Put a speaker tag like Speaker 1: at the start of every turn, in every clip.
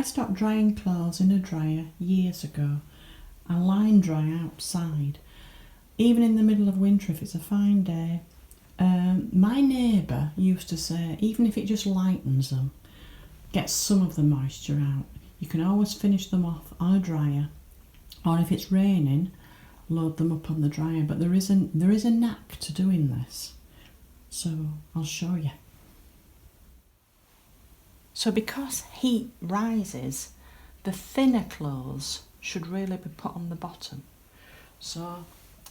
Speaker 1: stopped drying clothes in a dryer years ago. I line dry outside, even in the middle of winter if it's a fine day. My neighbour used to say, even if it just lightens them, get some of the moisture out, you can always finish them off on a dryer, or if it's raining, load them up on the dryer. But there is a knack to doing this, so I'll show you. So because heat rises, the thinner clothes should really be put on the bottom. So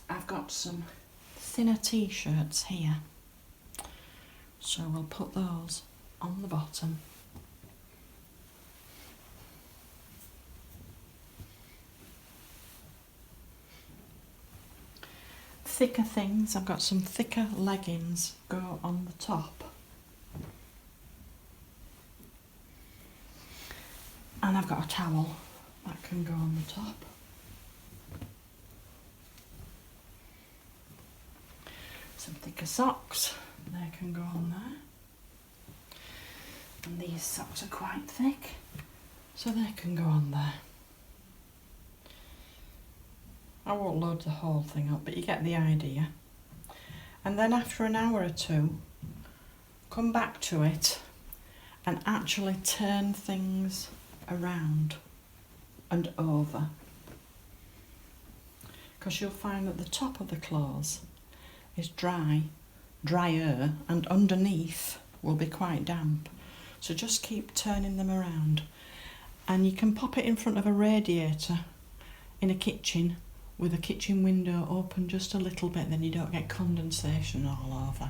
Speaker 1: I've got some thinner t-shirts here, so we'll put those on the bottom. Thicker things, I've got some thicker leggings, go on the top. And I've got a towel that can go on the top. Some thicker socks, they can go on there. And these socks are quite thick, so they can go on there. I won't load the whole thing up, but you get the idea. And then after an hour or two, come back to it and actually turn things around and over, because you'll find that the top of the clothes is drier, and underneath will be quite damp. So just keep turning them around, and you can pop it in front of a radiator in a kitchen with a kitchen window open just a little bit, then you don't get condensation all over,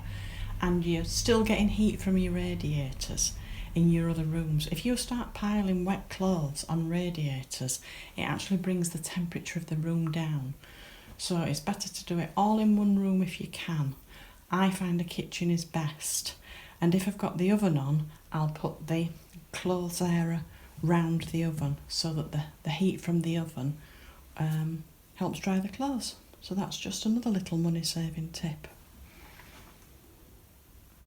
Speaker 1: and you're still getting heat from your radiators in your other rooms. If you start piling wet clothes on radiators, it actually brings the temperature of the room down. So it's better to do it all in one room if you can. I find the kitchen is best, and if I've got the oven on, I'll put the clothes area round the oven so that the heat from the oven helps dry the clothes. So that's just another little money saving tip.